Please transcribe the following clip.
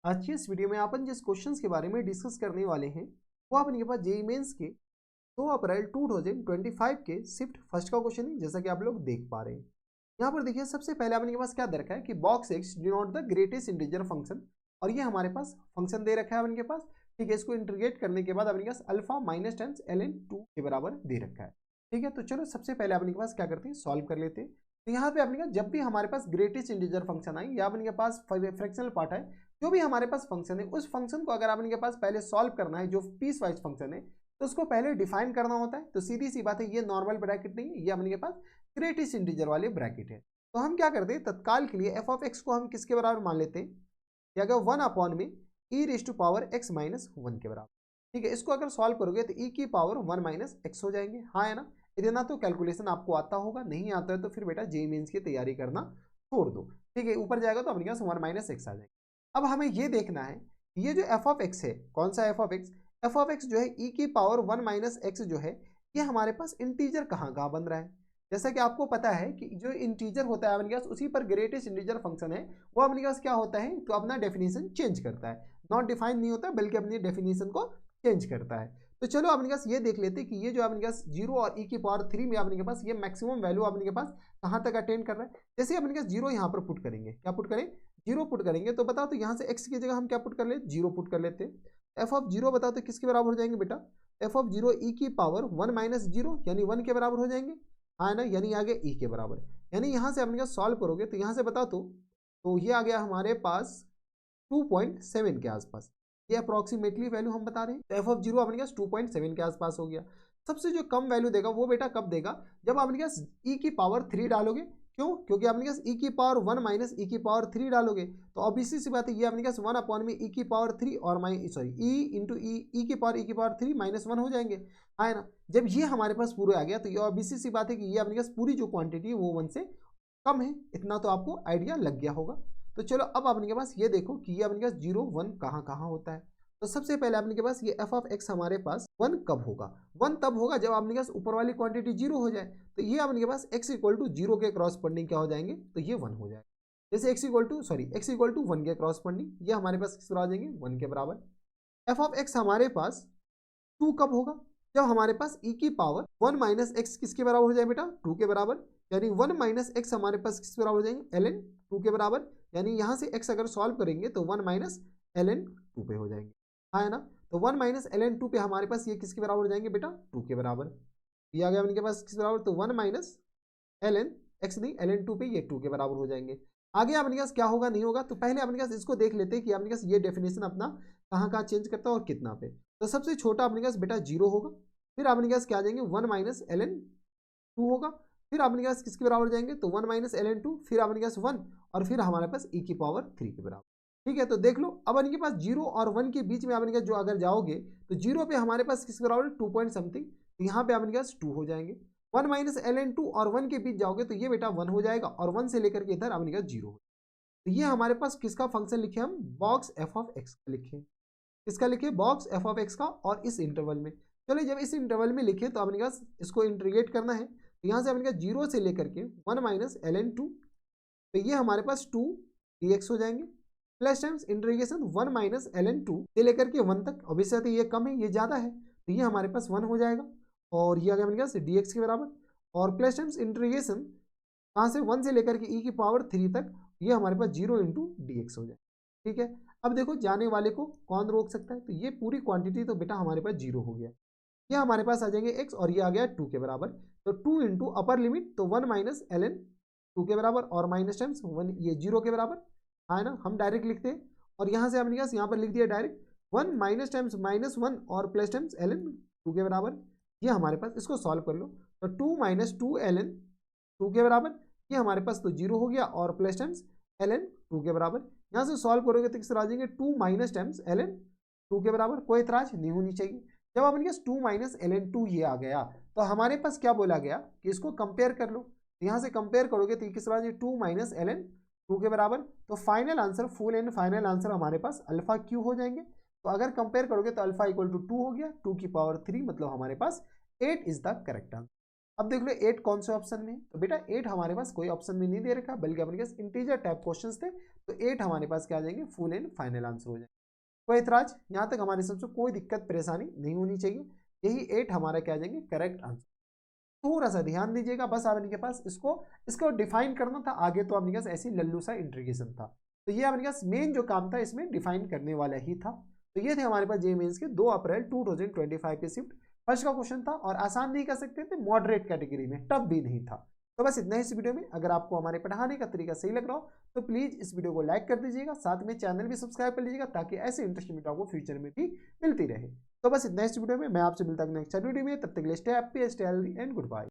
आज की इस वीडियो में अपन जिस क्वेश्चंस के बारे में डिस्कस करने वाले हैं वो अपने पास जेईई मेंस के 2 अप्रैल 2025 के शिफ्ट फर्स्ट का क्वेश्चन है, जैसा कि आप लोग देख पा रहे हैं। यहाँ पर देखिए सबसे पहले अपने पास क्या दे रखा है कि box x denote the greatest integer function, और ये हमारे पास फंक्शन दे रखा है अपने पास। ठीक है, इसको इंटीग्रेट करने के बाद अपने पास अल्फा माइनस टाइम्स ln2 के बराबर दे रखा है। ठीक है, तो चलो सबसे पहले अपने पास क्या करते हैं, सॉल्व कर लेते हैं। तो यहाँ पे अपने जब भी हमारे पास ग्रेटेस्ट इंटीजर फंक्शन आए या अपने पास फ्रैक्शनल पार्ट है, जो भी हमारे पास फंक्शन है उस फंक्शन को अगर आपके पास पहले सॉल्व करना है, जो पीस वाइज फंक्शन है तो उसको पहले डिफाइन करना होता है। तो सीधी सी बात है, ये नॉर्मल ब्रैकेट नहीं है, ये अपने पास ग्रेटेस्ट इंटीजर वाले ब्रैकेट है। तो हम क्या करते हैं, तत्काल के लिए एफ ऑफ एक्स को हम किसके बराबर मान लेते हैं, या अगर 1 अपॉन में E raise to power X minus 1 के बराबर। ठीक है, इसको अगर सॉल्व करोगे तो ई की पावर 1 माइनस एक्स हो जाएंगे। हाँ है ना, इतना तो कैलकुलेशन आपको आता होगा, नहीं आता है तो फिर बेटा जेईई मेंस की तैयारी करना छोड़ दो। ठीक है, ऊपर जाएगा तो अपने पास 1 माइनस एक्स आ जाएगा। अब हमें ये देखना है, ये जो एफ ऑफ एक्स है, कौन सा F of x, F of x जो है ई की पावर 1 माइनस एक्स जो है, ये हमारे पास इंटीजर कहाँ कहाँ बन रहा है। जैसा कि आपको पता है कि जो इंटीजर होता है अपने पास उसी पर ग्रेटेस्ट इंटीजर फंक्शन है, वो अपने पास क्या होता है, तो अपना डेफिनेशन चेंज करता है, नॉट डिफाइन नहीं होता बल्कि अपनी डेफिनेशन को चेंज करता है। तो चलो अपने पास ये देख लेते हैं कि ये जो अपने पास 0 और ई की पावर 3 में अपने के पास ये मैक्सिमम वैल्यू अपने के पास कहाँ तक अटेंड कर रहा है। जैसे अपने पास 0 यहाँ पर पुट करेंगे, क्या पुट करें, 0 पुट करेंगे, तो बताओ तो यहाँ से x की जगह हम क्या पुट कर ले, 0 पुट कर लेते हैं। एफ ऑफ 0 बताओ तो किसके बराबर हो जाएंगे बेटा, एफ ऑफ 0 ई की पावर 1 माइनस 0 यानी 1 के बराबर हो जाएंगे। हाँ ना, यानी आगे ई के बराबर, यानी यहाँ से अपने सॉल्व करोगे तो यहाँ से बताओ तो ये आ गया हमारे पास 2.7 के आसपास। ये अप्रोक्सीमेटली वैल्यू हम बता रहे हैं। तो एफ ऑफ 0 अपने पास 2.7 के आसपास हो गया। सबसे जो कम वैल्यू देगा वो बेटा कब देगा, जब अपने पास ई की पावर 3 डालोगे। क्यों, क्योंकि अपने पास ई की पावर 1 माइनस ई की पावर 3 डालोगे तो ऑब्वियसली सी बात है, ये अपने पास 1 अपॉन में ई की पावर 3 और ई इंटू ई की पावर 3 माइनस 1 हो जाएंगे। है ना, जब ये हमारे पास पूरे आ गया तो ये ऑब्वियसली सी बात है कि ये अपने पास पूरी जो क्वांटिटी है वो 1 से कम है। इतना तो आपको आइडिया लग गया होगा। तो चलो अब अपने के पास ये देखो कि ये अपने पास 0 1 कहाँ कहाँ होता है। तो सबसे पहले अपने के पास ये एफ ऑफ एक्स हमारे पास 1 कब होगा, 1 तब होगा जब अपने पास ऊपर वाली क्वांटिटी 0 हो जाए। तो ये अपने के पास x इक्वल टू 0 के क्रॉसपेंडिंग क्या हो जाएंगे, तो ये 1 हो जाएगा। जैसे x इक्वल टू 1 के क्रॉसपेंडिंग, ये हमारे पास किस आ जाएंगे, 1 के बराबर। एफ ऑफ एक्स हमारे पास 2 कब होगा, जब हमारे पास e की पावर 1 माइनस एक्स किसके बराबर हो जाए बेटा, 2 के बराबर। यानी 1 माइनस एक्स हमारे पास किसके बराबर हो जाएंगे, ln 2 के बराबर। यानी यहाँ से x अगर सॉल्व करेंगे तो 1 माइनस ln 2 पे हो जाएंगे। हाँ है ना, तो 1 माइनस ln 2 पे हमारे पास ये किसके बराबर हो जाएंगे बेटा, 2 के बराबर। ये आ गया इनके पास किसके बराबर, तो 1 माइनस ln x नहीं ln 2 पे ये 2 के बराबर हो जाएंगे। आगे अपने पास क्या होगा नहीं होगा, तो पहले अपने पास इसको देख लेते हैं कि अपने पास ये डेफिनेशन अपना कहाँ कहाँ चेंज करता है और कितना पे। तो सबसे छोटा अपने पास बेटा 0 होगा, फिर अपने पास क्या आ जाएंगे 1 माइनस ln 2 होगा, फिर अपने पास किसके बराबर जाएंगे, तो 1 माइनस ln 2, फिर अपने पास 1, और फिर हमारे पास e की पावर 3 के बराबर। ठीक है, तो देख लो अब इनके पास 0 और 1 के बीच में अपने पास जो अगर जाओगे तो 0 पे हमारे पास किसके बराबर 2 पॉइंट समथिंग, तो यहाँ पे अपने पास 2 हो जाएंगे। 1 माइनस ln 2 और 1 के बीच जाओगे तो ये बेटा 1 हो जाएगा, और 1 से लेकर के इधर अपने पास 0 हो। तो ये हमारे पास किसका फंक्शन लिखे, हम बॉक्स एफ ऑफ एक्स का लिखे, किसका लिखे, बॉक्स एफ ऑफ एक्स का, और इस इंटरवल में। चलो जब इस इंटरवल में लिखे तो अपने पास इसको इंटीग्रेट करना है, तो यहाँ से अपने पास 0 से लेकर के 1 माइनस ln 2, तो ये हमारे पास 2 dx हो जाएंगे, plus times integration 1 minus ln 2 से लेकर के 1 तक। ऑब्वियसली ये कम है ये ज़्यादा है, तो ये हमारे पास 1 हो जाएगा, और ये आ गया अपने पास dx के बराबर, और प्लस टाइम्स इंटीग्रेशन कहाँ से 1 से लेकर के e की पावर 3 तक, ये हमारे पास 0 इंटू डी एक्स हो जाए। ठीक है, अब देखो जाने वाले को कौन रोक सकता है, तो ये पूरी क्वांटिटी तो बेटा हमारे पास 0 हो गया, ये हमारे पास आ जाएंगे x, और ये आ गया 2 के बराबर। तो 2 इंटू अपर लिमिट तो 1 माइनस ln 2 के बराबर, और माइनस टाइम्स 1 ये 0 के बराबर। हाँ ना, हम डायरेक्ट लिखते हैं, और यहाँ से अपने पास यहाँ पर लिख दिया डायरेक्ट 1 माइनस टाइम्स माइनस 1 और प्लस टाइम्स ln 2 के बराबर। ये हमारे पास, इसको सॉल्व कर लो, तो 2 माइनस 2 ln 2 के बराबर, ये हमारे पास तो 0 हो गया, और प्लस टाइम्स ln 2 के बराबर। यहाँ से सॉल्व करोगे तो किस तरह आ जाएंगे 2 माइनस टाइम्स ln 2 के बराबर। कोई इतराज नहीं होनी चाहिए। जब अपने पास 2 माइनस ln 2 ये आ गया तो हमारे पास क्या बोला गया कि इसको कंपेयर कर लो। यहाँ से कंपेयर करोगे तो किस तरह 2 माइनस ln 2 के बराबर, तो final answer full and final answer हमारे पास अल्फा क्यू हो जाएंगे। तो अगर कंपेयर करोगे तो अल्फा इक्वल टू 2 हो गया, 2 की पावर 3, मतलब हमारे पास 8 इज द करेक्ट आंसर। अब देख लो 8 कौन से ऑप्शन में, तो बेटा 8 हमारे पास कोई ऑप्शन में नहीं दे रखा, बल्कि अपने पास इंटीजर टाइप क्वेश्चंस थे, तो 8 हमारे पास क्या आ जाएंगे, फुल एंड फाइनल आंसर हो जाएंगे। कोई इतराज, यहाँ तक हमारे सबसे कोई दिक्कत परेशानी नहीं होनी चाहिए। यही 8 हमारा क्या आ जाएंगे करेक्ट आंसर। थोड़ा सा ध्यान दीजिएगा, बस आपने के पास इसको डिफाइन करना था, आगे तो आपने के पास ऐसी लल्लू सा इंट्रीगेशन था। तो ये आपने के पास मेन जो काम था इसमें डिफाइन करने वाला ही था। तो ये थे हमारे पास जेईई मेंस के 2 अप्रैल 2025 के शिफ्ट फर्स्ट का क्वेश्चन था, और आसान नहीं कर सकते थे, मॉडरेट कैटेगरी में, टफ भी नहीं था। तो बस इतना ही इस वीडियो में। अगर आपको हमारे पढ़ाने का तरीका सही लग रहा हो तो प्लीज इस वीडियो को लाइक कर दीजिएगा, साथ में चैनल भी सब्सक्राइब कर लीजिएगा, ताकि ऐसे इंटरेस्टिंग वीडियो आपको फ्यूचर में भी मिलती रहे। तो बस इतना इस वीडियो में, मैं आपसे मिलता हूं नेक्स्ट वीडियो में, तब तक के लिए stay happy, stay healthy and good bye.